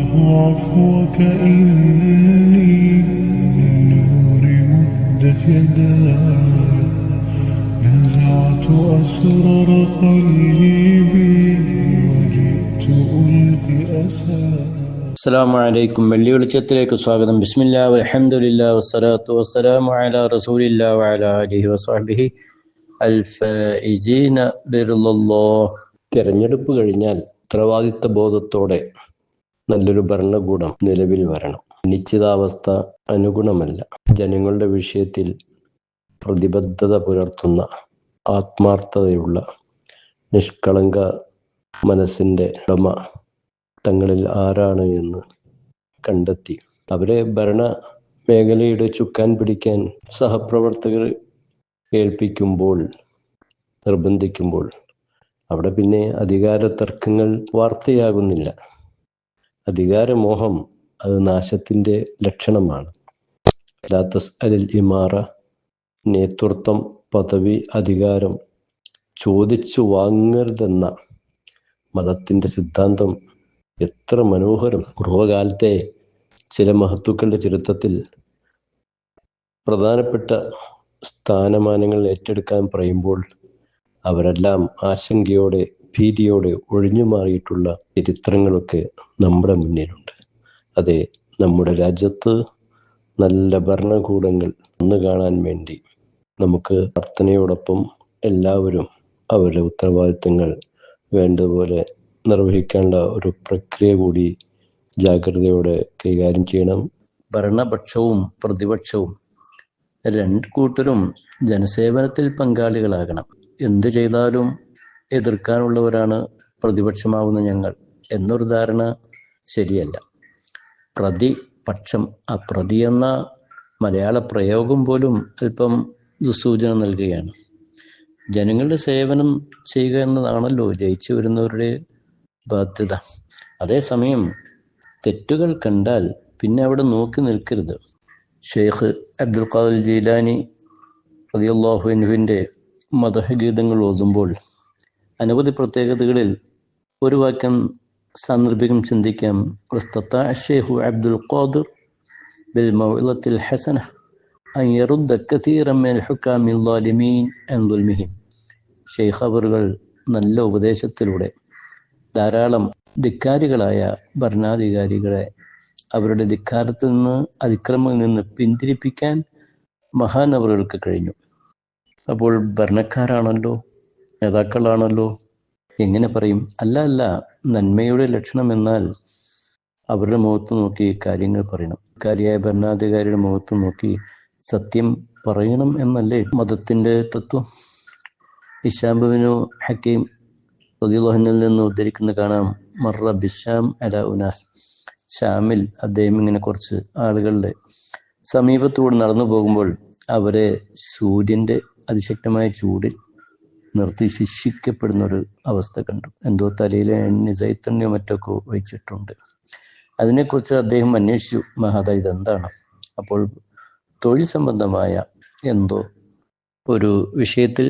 عفوك إني للنور مدت يداي نزعت أسرار قلبي وجئت ألقي أساي. അസ്സലാമു അലൈക്കും. വെള്ളി വെളിച്ചത്തിലേക്ക് സ്വാഗതം. ബിസ്മില്ലാ വൽഹംദുലില്ലാ വസ്സലാത്തു വസ്സലാമു അലാ റസൂലില്ലാ വഅലാ ആലിഹി വസ്വഹ്ബിഹി അൽഫായിസീന ബിറില്ലാഹ്. തെരഞ്ഞെടുപ്പ് കഴിഞ്ഞാൽ ഉത്തരവാദിത്ത ബോധത്തോടെ നല്ലൊരു ഭരണകൂടം നിലവിൽ വരണം. നിശ്ചിതാവസ്ഥ അനുഗുണമല്ല. ജനങ്ങളുടെ വിഷയത്തിൽ പ്രതിബദ്ധത പുലർത്തുന്ന ആത്മാർത്ഥതയുള്ള നിഷ്കളങ്ക മനസ്സിൻ്റെ ഉടമ തങ്ങളിൽ ആരാണ് എന്ന് കണ്ടെത്തി അവരെ ഭരണ മേഖലയുടെ ചുക്കാൻ പിടിക്കാൻ സഹപ്രവർത്തകർ നിർബന്ധിക്കുമ്പോൾ അവിടെ പിന്നെ അധികാര തർക്കങ്ങൾ വാർത്തയാകുന്നില്ല. അധികാരമോഹം അത് നാശത്തിൻ്റെ ലക്ഷണമാണ്. ലാ തസ്അലിൽ ഇമാറ, നേതൃത്വം, പദവി, അധികാരം ചോദിച്ചു വാങ്ങരുതെന്ന മതത്തിൻ്റെ സിദ്ധാന്തം എത്ര മനോഹരം! പൂർവകാലത്തെ ചില മഹത്തുക്കളുടെ ചരിത്രത്തിൽ പ്രധാനപ്പെട്ട സ്ഥാനമാനങ്ങൾ ഏറ്റെടുക്കാൻ പറയുമ്പോൾ അവരെല്ലാം ആശങ്കയോടെ, ഭീതിയോടെ ഒഴിഞ്ഞു മാറിയിട്ടുള്ള ചരിത്രങ്ങളൊക്കെ നമ്മുടെ മുന്നിലുണ്ട്. അതെ, നമ്മുടെ രാജ്യത്ത് നല്ല ഭരണകൂടങ്ങൾ വന്നു കാണാൻ വേണ്ടി നമുക്ക് പ്രാർത്ഥനയോടൊപ്പം എല്ലാവരും അവരുടെ ഉത്തരവാദിത്തങ്ങൾ വേണ്ടതുപോലെ നിർവഹിക്കേണ്ട ഒരു പ്രക്രിയ കൂടി ജാഗ്രതയോടെ കൈകാര്യം ചെയ്യണം. ഭരണപക്ഷവും പ്രതിപക്ഷവും രണ്ട് കൂട്ടരും ജനസേവനത്തിൽ പങ്കാളികളാകണം. എന്ത് ചെയ്താലും എതിർക്കാനുള്ളവരാണ് പ്രതിപക്ഷമാവുന്ന ഞങ്ങൾ എന്നൊരു ധാരണ ശരിയല്ല. പ്രതിപക്ഷം, പ്രതി എന്ന മലയാള പ്രയോഗം പോലും അല്പം ദുസൂചന നൽകുകയാണ്. ജനങ്ങളുടെ സേവനം ചെയ്യുക എന്നതാണല്ലോ ജയിച്ചു വരുന്നവരുടെ ബാധ്യത. അതേസമയം തെറ്റുകൾ കണ്ടാൽ പിന്നെ അവിടെ നോക്കി നിൽക്കരുത്. ഷെയ്ഖ് അബ്ദുൽ ഖാദിർ ജീലാനി റളിയല്ലാഹു അൻഹുവിൻ്റെ മദഹ് ഗീതങ്ങൾ ഓതുമ്പോൾ അനവധി പ്രത്യേകതകളിൽ ഒരു വാക്യം സാന്ദർഭികം ചിന്തിക്കാം. ഷെയ്ഖു അബ്ദുൽ ഖാദിർ ബിൽ മൗഇളത്തിൽ ഹസന അൻ യറുദ്ദ കതീറൻ മിനൽ ഹുകാമിൽ ളാലിമീൻ അൻ ദുൽമിഹിം. ഷെയ്ഖ് അവറുകൾ നല്ല ഉപദേശത്തിലൂടെ ധാരാളം ധിക്കാരികളായ ഭരണാധികാരികളെ അവരുടെ ധിക്കാരത്തിൽ നിന്ന്, അതിക്രമങ്ങളിൽ നിന്ന് പിന്തിരിപ്പിക്കാൻ മഹാനവറുകൾക്ക് കഴിഞ്ഞു. അപ്പോൾ ഭരണക്കാരാണല്ലോ, നേതാക്കളാണല്ലോ, എങ്ങനെ പറയും? അല്ല, നന്മയുടെ ലക്ഷണം എന്നാൽ അവരുടെ മുഖത്ത് നോക്കി കാര്യങ്ങൾ പറയണം. കാര്യമായ ഭരണാധികാരിയുടെ മുഖത്ത് നോക്കി സത്യം പറയണം എന്നല്ലേ മതത്തിൻ്റെ തത്വം. ഹിശാം ഇബ്നു ഹക്കീം റളിയല്ലാഹു അൻഹുവിൽ നിന്ന് ഉദ്ധരിക്കുന്ന കാണാം, മർറ ബിശ്ശാം അലാ ഉനാസ്. ഷാമിൽ അദ്ദേഹം ഇങ്ങനെ കുറച്ച് ആളുകളുടെ സമീപത്തൂടെ നടന്നു പോകുമ്പോൾ അവരെ സൂര്യൻ്റെ അതിശക്തമായ ചൂടിൽ നിർത്തി ശിക്ഷിക്കപ്പെടുന്ന ഒരു അവസ്ഥ കണ്ടു. എന്തോ തലയിൽ എണ്ണ സൈത്തണ്യോ മറ്റൊക്കെ ഒഴിച്ചിട്ടുണ്ട്. അതിനെക്കുറിച്ച് അദ്ദേഹം അന്വേഷിച്ചു, മഹാദ ഇതെന്താണ്? അപ്പോൾ തൊഴിൽ സംബന്ധമായ എന്തോ ഒരു വിഷയത്തിൽ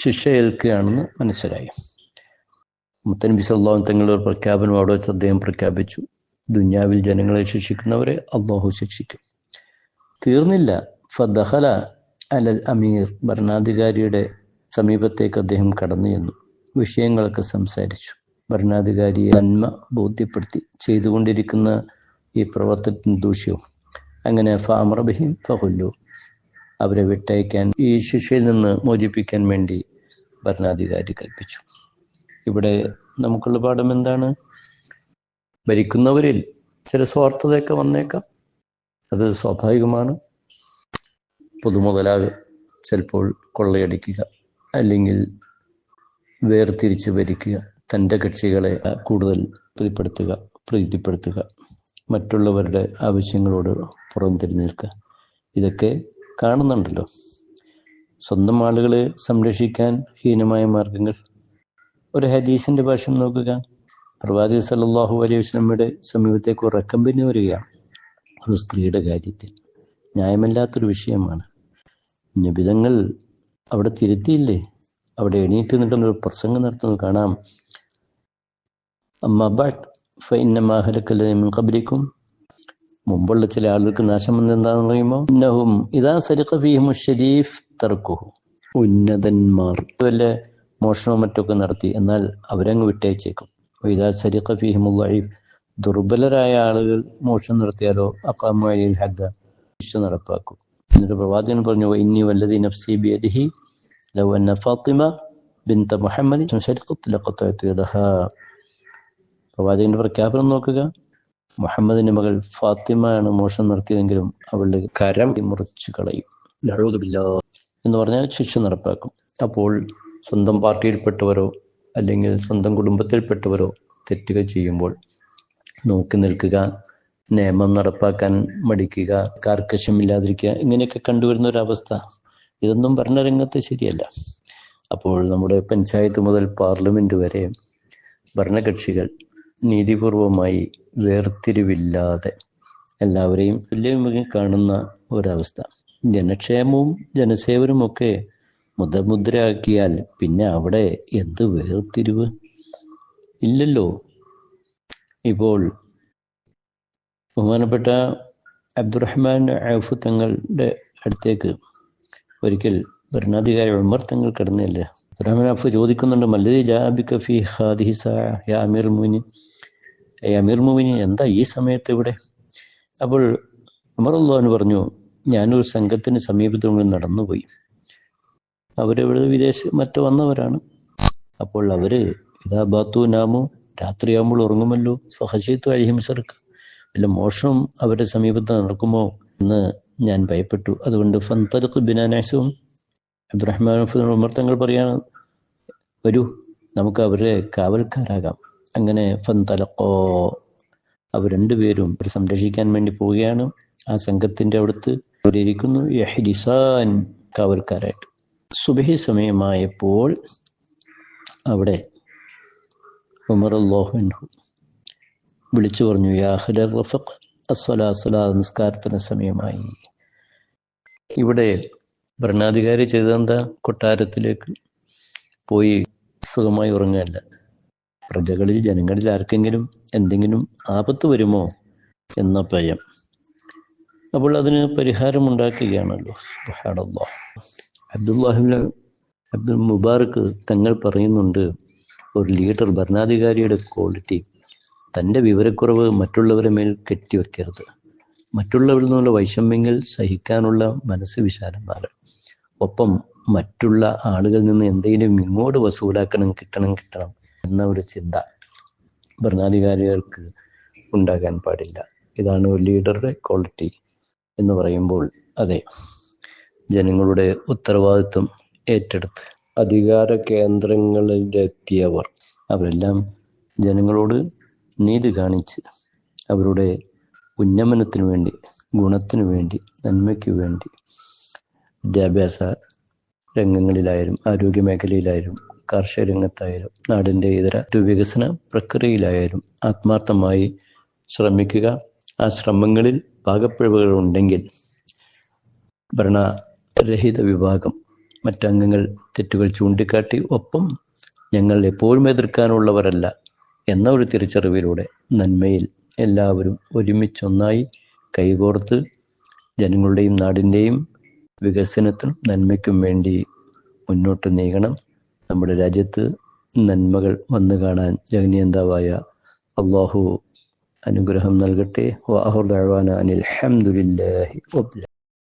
ശിക്ഷ ഏൽക്കുകയാണെന്ന് മനസ്സിലായി. മുത്തനബി സല്ലല്ലാഹു അലൈഹി വസല്ലം തങ്ങളുടെ ഒരു പ്രഖ്യാപനം അവിടെ വെച്ച് അദ്ദേഹം പ്രഖ്യാപിച്ചു, ദുനിയാവിൽ ജനങ്ങളെ ശിക്ഷിക്കുന്നവരെ അല്ലാഹു ശിക്ഷിക്കും. തീർന്നില്ല. ഫദഖല അലൽ അമീർ, ഭരണാധികാരിയുടെ സമീപത്തേക്ക് അദ്ദേഹം കടന്നു ചെന്നു. വിഷയങ്ങളൊക്കെ സംസാരിച്ചു. ഭരണാധികാരിയെ നന്മ ബോധ്യപ്പെടുത്തി ചെയ്തുകൊണ്ടിരിക്കുന്ന ഈ പ്രവർത്തനത്തിന് ദൂഷ്യവും. അങ്ങനെ ഫഅമറ ബിഹിം ഫഖുല്ലു, അവരെ വിട്ടയക്കാൻ, ഈ ശിക്ഷയിൽ നിന്ന് മോചിപ്പിക്കാൻ വേണ്ടി ഭരണാധികാരി കൽപ്പിച്ചു. ഇവിടെ നമുക്കുള്ള പാഠം എന്താണ്? ഭരിക്കുന്നവരിൽ ചില സ്വാർത്ഥതയൊക്കെ വന്നേക്കാം, അത് സ്വാഭാവികമാണ്. പൊതുമുതലാകെ ചിലപ്പോൾ കൊള്ളയടിക്കുക, അല്ലെങ്കിൽ വേർതിരിച്ച് ഭരിക്കുക, തൻ്റെ കക്ഷികളെ കൂടുതൽ പ്രീതിപ്പെടുത്തുക, മറ്റുള്ളവരുടെ ആവശ്യങ്ങളോട് പുറംതിരിഞ്ഞ് നിൽക്കുക, ഇതൊക്കെ കാണുന്നുണ്ടല്ലോ. സ്വന്തം ആളുകളെ സംരക്ഷിക്കാൻ ഹീനമായ മാർഗങ്ങൾ. ഒരു ഹദീസിൻ്റെ ഭാഷ നോക്കുക. പ്രവാചകൻ സല്ലല്ലാഹു അലൈഹി വസല്ലമയുടെ സമീപത്തേക്ക് ഒരു കമ്പനി വരികയാണ് ഒരു സ്ത്രീയുടെ കാര്യത്തിൽ. ന്യായമല്ലാത്തൊരു വിഷയമാണ്. നബിതങ്ങൾ അവിടെ തിരുത്തിയില്ലേ? അവിടെ എണീറ്റ് നിൽക്കുന്നൊരു പ്രസംഗം നടത്തുന്നത് കാണാം. അമ്മാ ബഅദ് ഫഇന്നമാ അഹ്ലക്കല്ലദീന മിൻ ഖബ്ലിക്കും, മുമ്പുള്ള ചില ആളുകൾക്ക് നാശം എന്താണെന്ന് പറയുമ്പോൾ ഇന്നഹും ഇദാ സരിഖ ഫീഹിമു ശരീഫ് തർക്കുഹു, ഉന്നതന്മാർ വല്ല മോഷണവും മറ്റൊക്കെ നടത്തി എന്നാൽ അവരങ്ങ് വിട്ടയച്ചേക്കും. ഇദാ സരിഖ ഫീഹിമുൽ ദഈഫ്, ദുർബലരായ ആളുകൾ മോഷണം നടത്തിയാലോ അഖാമു അലൈഹിൽ ഹദ്ദ, ശിക്ഷ നടപ്പാക്കും. എന്നിട്ട് പ്രവാചകൻ പറഞ്ഞു ഇന്നി വല്ലദീ നഫ്സി ബിയദിഹി ലൗ അന്ന ഫാത്തിമ ബിൻത മുഹമ്മദ് സരിഖത് ലഖതഅതു യദഹാ. പ്രവാചകന്റെ പ്രഖ്യാപനം നോക്കുക, മുഹമ്മദിന്റെ മകൾ ഫാത്തിമ ആണ് മോഷണം നടത്തിയതെങ്കിലും അവളുടെ കരം മുറിച്ചു കളയും, നഊദു ബില്ലാഹ് എന്ന് പറഞ്ഞാൽ ശിക്ഷ നടപ്പാക്കും. അപ്പോൾ സ്വന്തം പാർട്ടിയിൽപ്പെട്ടവരോ അല്ലെങ്കിൽ സ്വന്തം കുടുംബത്തിൽപ്പെട്ടവരോ തെറ്റുകൾ ചെയ്യുമ്പോൾ നോക്കി നിൽക്കുക, നിയമം നടപ്പാക്കാൻ മടിക്കുക, കാർക്കശ്യമില്ലാതിരിക്കുക, ഇങ്ങനെയൊക്കെ കണ്ടുവരുന്ന ഒരവസ്ഥ. ഇതൊന്നും ഭരണരംഗത്ത് ശരിയല്ല. അപ്പോൾ നമ്മുടെ പഞ്ചായത്ത് മുതൽ പാർലമെന്റ് വരെ ഭരണകക്ഷികൾ നീതിപൂർവമായി വേർതിരിവില്ലാതെ എല്ലാവരെയും തുല്യമായി കാണുന്ന ഒരവസ്ഥ. ജനക്ഷേമവും ജനസേവനവും ഒക്കെ മുദ്രയാക്കിയാൽ പിന്നെ അവിടെ എന്ത് വേർതിരിവ്? ഇല്ലല്ലോ. ഇപ്പോൾ ബഹുമാനപ്പെട്ട അബ്ദുറഹ്മാൻ ഔഫ് തങ്ങളുടെ അടുത്തേക്ക് ഒരിക്കൽ ഭരണാധികാരി ഉമർ തങ്ങൾ കടന്നില്ലേ. അബ്ദുറഹ്മാൻ ഔഫ് ചോദിക്കുന്നുണ്ട്, മല്ലദീ ജാഅ ബിക ഫീ ഹാദിഹി സഅ യാ അമീറുൽ മുഅ്മിനീൻ, അമീറുൽ മുഅ്മിനീൻ എന്താ ഈ സമയത്ത് ഇവിടെ? അപ്പോൾ ഉമർ റളിയല്ലാഹു പറഞ്ഞു, ഞാനൊരു സംഘത്തിന് സമീപത്തുകൊണ്ട് നടന്നുപോയി. അവരെവിടെ മറ്റു വന്നവരാണ്. അപ്പോൾ അവര് ഇതാ ബാത്തു നാമു, രാത്രിയാകുമ്പോൾ ഉറങ്ങുമല്ലോ, ഫഖശിതു അലൈഹിം സർഖ്, വല്ല മോഷണം അവരുടെ സമീപത്ത് നടക്കുമോ എന്ന് ഞാൻ ഭയപ്പെട്ടു. അതുകൊണ്ട് ഫന്തലഖ് ബിനാ നഅ്സും, അബ്ദുറഹ്മാൻ ഉമർ തങ്ങൾ പറയാണ്, വരൂ നമുക്ക് അവരെ കാവൽക്കാരാകാം. അങ്ങനെ ഫന്തലഖോ, അവർ രണ്ടുപേരും സംരക്ഷിക്കാൻ വേണ്ടി പോവുകയാണ്. ആ സംഘത്തിന്റെ അടുത്ത് അവരിയ്ക്കുന്നു യഹ്ദിസാൻ, കാവൽക്കാരായിട്ട്. സുബഹി സമയമായപ്പോൾ അവിടെ ഉമർ റളിയല്ലാഹു അൻഹു വിളിച്ചു പറഞ്ഞു, യാ അഹ്ല റഫഖ് അസ്സലാ, നിസ്കാരത്തിന് സമയമായി. ഇവിടെ ഭരണാധികാരി ചെയ്തെന്താ? കൊട്ടാരത്തിലേക്ക് പോയി സുഖമായി ഉറങ്ങുകയല്ല. പ്രജകളിൽ ജനങ്ങളിൽ ആർക്കെങ്കിലും എന്തെങ്കിലും ആപത്ത് വരുമോ എന്ന ഭയം. അപ്പോൾ അതിന് പരിഹാരമുണ്ടാക്കുകയാണല്ലോ. സുബ്ഹാനല്ലാഹ്. അബ്ദുൽ മുബാറക് തങ്ങൾ പറയുന്നുണ്ട്, ഒരു ലീഡർ ഭരണാധികാരിയുടെ ക്വാളിറ്റി തൻ്റെ വിവരക്കുറവ് മറ്റുള്ളവരെ മേൽ കെട്ടിവെക്കരുത്. മറ്റുള്ളവരിൽ നിന്നുള്ള വൈഷമ്യങ്ങൾ സഹിക്കാനുള്ള മനസ്സ് വിശാലമാകണം. ഒപ്പം മറ്റുള്ള ആളുകളിൽ നിന്ന് എന്തെങ്കിലും ഇങ്ങോട്ട് വസൂലാക്കണം, കിട്ടണം എന്ന ഒരു ചിന്ത ഭരണാധികാരികൾക്ക് ഉണ്ടാകാൻ പാടില്ല. ഇതാണ് ഒരു ലീഡറുടെ ക്വാളിറ്റി എന്ന് പറയുമ്പോൾ, അതെ, ജനങ്ങളുടെ ഉത്തരവാദിത്വം ഏറ്റെടുത്ത് അധികാര കേന്ദ്രങ്ങളിലെത്തിയവർ അവരെല്ലാം ജനങ്ങളോട് നീതി കാണിച്ച് അവരുടെ ഉന്നമനത്തിനു വേണ്ടി, ഗുണത്തിനു വേണ്ടി, നന്മയ്ക്ക് വേണ്ടി വിദ്യാഭ്യാസ രംഗങ്ങളിലായാലും ആരോഗ്യ മേഖലയിലായാലും കാർഷിക രംഗത്തായാലും നാടിൻ്റെ ഇതര വികസന പ്രക്രിയയിലായാലും ആത്മാർത്ഥമായി ശ്രമിക്കുക. ആ ശ്രമങ്ങളിൽ പാകപ്പിഴവുകൾ ഉണ്ടെങ്കിൽ ഭരണരഹിത വിഭാഗം മറ്റംഗങ്ങൾ തെറ്റുകൾ ചൂണ്ടിക്കാട്ടി ഒപ്പം ഞങ്ങൾ എപ്പോഴും എതിർക്കാനുള്ളവരല്ല എന്ന ഒരു തിരിച്ചറിവിലൂടെ നന്മയിൽ എല്ലാവരും ഒരുമിച്ചൊന്നായി കൈകോർത്ത് ജനങ്ങളുടെയും നാടിൻ്റെയും വികസനത്തിനും നന്മയ്ക്കും വേണ്ടി മുന്നോട്ട് നീങ്ങണം. നമ്മുടെ രാജ്യത്ത് നന്മകൾ വന്നു കാണാൻ ജഗന്നിയന്താവായ അള്ളാഹു അനുഗ്രഹം നൽകട്ടെ. വ ആഖിറു ദഅ്വാനാ അനിൽ ഹംദുലില്ലാഹി റബ്ബിൽ